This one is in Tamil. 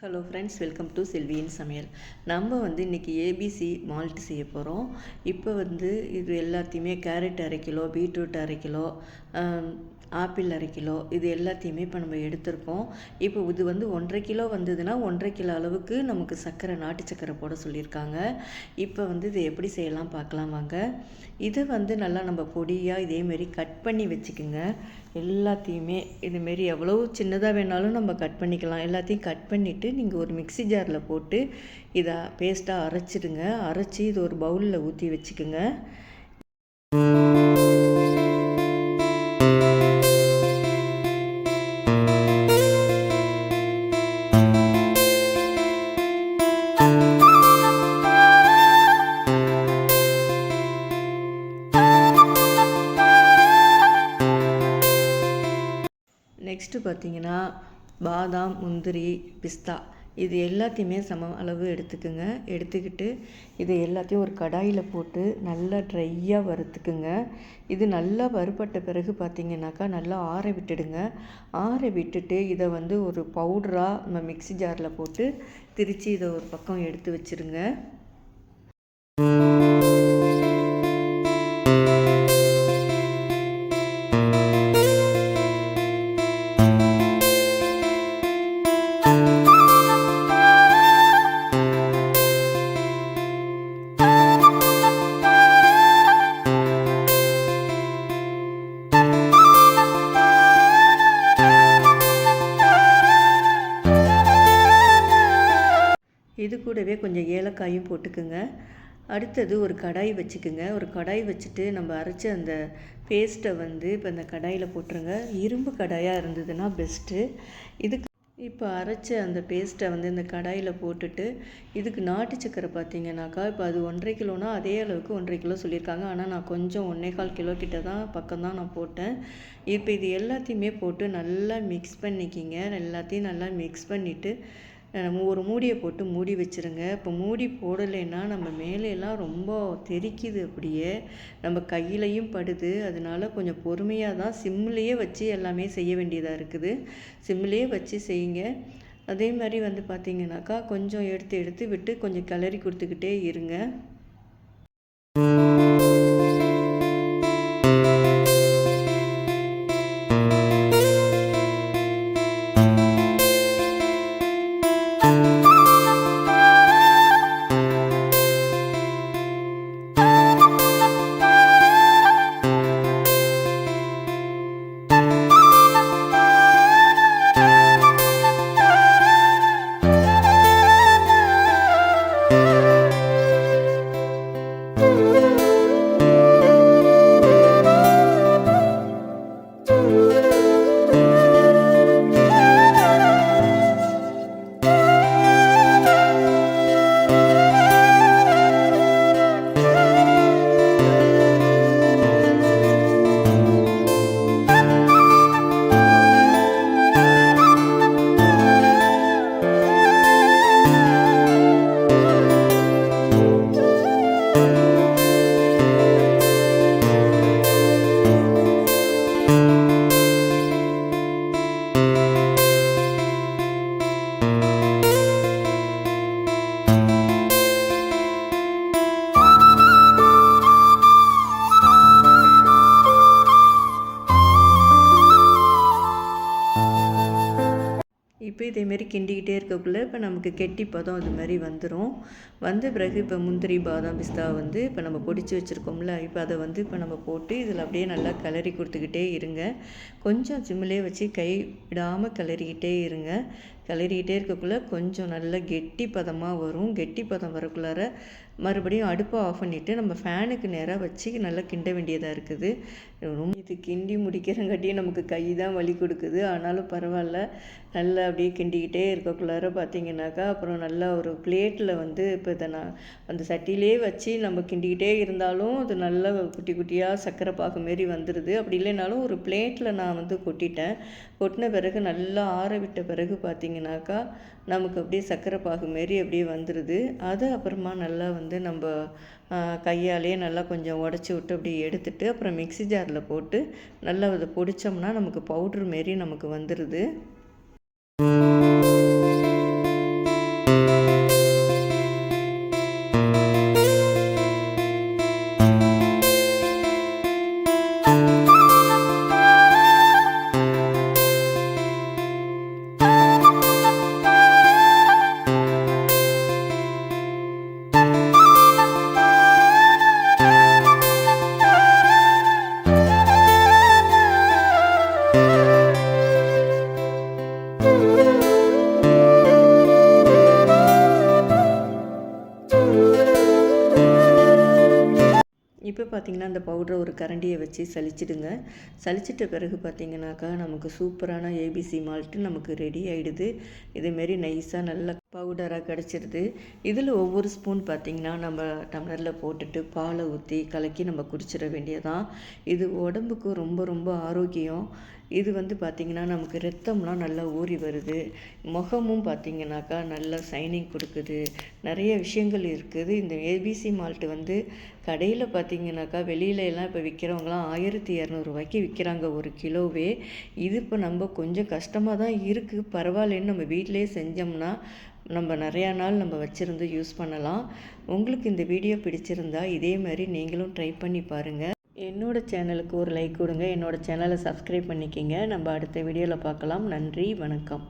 ஹலோ ஃப்ரெண்ட்ஸ், வெல்கம் டு செல்வியின் சமையல். நம்ம இன்றைக்கி ஏபிசி மால்ட் செய்ய போகிறோம். இப்போ இது எல்லாத்தையுமே carrot 1/2 kilo, beetroot 1/2 kilo, apple 1/2 kilo, இது எல்லாத்தையுமே இப்போ நம்ம எடுத்திருக்கோம். இப்போ இது 1.5 கிலோ வந்ததுன்னா 1.5 கிலோ அளவுக்கு நமக்கு சர்க்கரை, நாட்டு சர்க்கரை போட சொல்லியிருக்காங்க. இப்போ இதை எப்படி செய்யலாம் பார்க்கலாம் வாங்க. இதை நல்லா நம்ம பொடியாக இதேமாரி கட் பண்ணி வச்சுக்கோங்க. எல்லாத்தையுமே இதுமாரி எவ்வளோ சின்னதாக வேணாலும் நம்ம கட் பண்ணிக்கலாம். எல்லாத்தையும் கட் பண்ணிவிட்டு நீங்கள் ஒரு மிக்ஸி ஜாரில் போட்டு இதை பேஸ்ட்டாக அரைச்சிடுங்க. அரைச்சி இது ஒரு பவுலில் ஊற்றி வச்சுக்கோங்க. நெக்ஸ்ட்டு பார்த்திங்கன்னா பாதாம், முந்திரி, பிஸ்தா இது எல்லாத்தையுமே சம அளவு எடுத்துக்குங்க. எடுத்துக்கிட்டு இது எல்லாத்தையும் ஒரு கடாயில் போட்டு நல்லா ட்ரையாக வறுத்துக்குங்க. இது நல்லா வறுபட்ட பிறகு பார்த்திங்கனாக்கா நல்லா ஆற விட்டுடுங்க. ஆற விட்டுட்டு இதை ஒரு பவுடராக நம்ம மிக்ஸி ஜாரில் போட்டு திரித்து இதை ஒரு பக்கம் எடுத்து வச்சுருங்க. இது கூடவே கொஞ்சம் ஏலக்காயும் போட்டுக்குங்க. அடுத்தது ஒரு கடாய் வச்சுக்குங்க. ஒரு கடாய் வச்சுட்டு நம்ம அரைச்ச அந்த பேஸ்ட்டை இப்போ அந்த கடாயில் போட்டுருங்க. இரும்பு கடாயாக இருந்ததுன்னா பெஸ்ட்டு. இதுக்கு இப்போ அரைச்ச அந்த பேஸ்ட்டை இந்த கடாயில் போட்டுட்டு இதுக்கு நாட்டு சக்கரை பார்த்திங்கனாக்கா இப்போ அது 1.5 கிலோனா அதே அளவுக்கு 1.5 கிலோ சொல்லியிருக்காங்க. ஆனால் நான் கொஞ்சம் 1.25 கிலோ கிட்ட தான் பக்கம்தான் நான் போட்டேன். இப்போ இது எல்லாத்தையுமே போட்டு நல்லா மிக்ஸ் பண்ணிக்கிங்க. எல்லாத்தையும் நல்லா மிக்ஸ் பண்ணிவிட்டு ஒரு மூடியை போட்டு மூடி வச்சுருங்க. இப்போ மூடி போடலைன்னா நம்ம மேலையெல்லாம் ரொம்ப தெறிக்குது, அப்படியே நம்ம கையிலையும் படுது. அதனால கொஞ்சம் பொறுமையாக தான் சிம்லேயே வச்சு எல்லாமே செய்ய வேண்டியதாக இருக்குது. சிம்லேயே வச்சு செய்யுங்க. அதே மாதிரி பார்த்திங்கனாக்கா கொஞ்சம் எடுத்து எடுத்து விட்டு கொஞ்சம் கிளறி கொடுத்துக்கிட்டே இருங்க. இப்போ இதேமாரி கிண்டிக்கிட்டே இருக்கக்குள்ளே இப்போ நமக்கு கெட்டி பதம் இது மாதிரி வந்துடும். வந்த பிறகு இப்போ முந்திரி, பாதாம், பிஸ்தா இப்போ நம்ம பொடிச்சு வச்சுருக்கோம்ல, இப்போ அதை இப்போ நம்ம போட்டு இதில் அப்படியே நல்லா கிளறி கொடுத்துக்கிட்டே இருங்க. கொஞ்சம் சிம்மிலே வச்சு கை விடாமல் கிளறிக்கிட்டே இருங்க. கிளறிக்கிட்டே இருக்கக்குள்ளே கொஞ்சம் நல்லா கெட்டி பதமாக வரும். கெட்டி பதம் வரக்குள்ளார மறுபடியும் அடுப்பை ஆஃப் பண்ணிவிட்டு நம்ம ஃபேனுக்கு நேராக வச்சு நல்லா கிண்ட வேண்டியதாக இருக்குது. இது கிண்டி முடிக்கிறங்காட்டியும் நமக்கு கை தான் வலி கொடுக்குது. ஆனாலும் பரவாயில்ல, நல்லா அப்படியே கிண்டிக்கிட்டே இருக்கக்குள்ளார பார்த்திங்கனாக்கா அப்புறம் நல்லா ஒரு பிளேட்டில் இப்போ இதை நான் அந்த சட்டியிலே வச்சு நம்ம கிண்டிக்கிட்டே இருந்தாலும் அது நல்லா குட்டி குட்டியாக சர்க்கரை பாகு மாரி வந்துடுது. அப்படி இல்லைனாலும் ஒரு பிளேட்டில் நான் கொட்டிட்டேன். கொட்டின பிறகு நல்லா ஆற விட்ட பிறகு பார்த்திங்கனாக்கா நமக்கு அப்படியே சர்க்கரை பாகு மாரி அப்படியே வந்துடுது. அது அப்புறமா நல்லா நம்ம கையாலேயே நல்லா கொஞ்சம் உடச்சி விட்டு அப்படி எடுத்துட்டு அப்புறம் மிக்ஸி ஜாரில் போட்டு நல்லா அதை பொடிச்சோம்னா நமக்கு பவுட்ரு மாரி நமக்கு வந்துடுது. இப்போ பார்த்திங்கன்னா அந்த பவுடரை ஒரு கரண்டியை வச்சு சலிச்சிடுங்க. சலிச்சிட்ட பிறகு பார்த்திங்கனாக்கா நமக்கு சூப்பரான ஏபிசி மால்ட்டு நமக்கு ரெடி ஆகிடுது. இதுமாரி நைஸாக நல்ல பவுடராக கிடச்சிருது. இதில் ஒவ்வொரு ஸ்பூன் பார்த்திங்கன்னா நம்ம டம்ளரில் போட்டுட்டு பாலை ஊற்றி கலக்கி நம்ம குடிச்சிட வேண்டியதான். இது உடம்புக்கு ரொம்ப ரொம்ப ஆரோக்கியம். இது வந்து பார்த்திங்கன்னா நமக்கு ரத்தம்லாம் நல்லா ஊறி வருது. முகமும் பார்த்திங்கனாக்கா நல்லா சைனிங் கொடுக்குது. நிறைய விஷயங்கள் இருக்குது. இந்த ஏபிசி மால்ட்டு வந்து கடையில் பார்த்திங்கனாக்கா வெளியில எல்லாம் இப்போ விற்கிறவங்களாம் 1200 விற்கிறாங்க ஒரு கிலோவே. இது இப்போ நம்ம கொஞ்சம் கஷ்டமாக தான் இருக்குது. பரவாயில்லன்னு நம்ம வீட்டிலேயே செஞ்சோம்னா நம்ம நிறையா நாள் நம்ம வச்சுருந்து யூஸ் பண்ணலாம். உங்களுக்கு இந்த வீடியோ பிடிச்சிருந்தா இதே மாதிரி நீங்களும் ட்ரை பண்ணி பாருங்கள். என்னோடய சேனலுக்கு ஒரு லைக் கொடுங்க. என்னோடய சேனலை சப்ஸ்கிரைப் பண்ணிக்கிங்க. நம்ம அடுத்த வீடியோவில் பார்க்கலாம். நன்றி, வணக்கம்.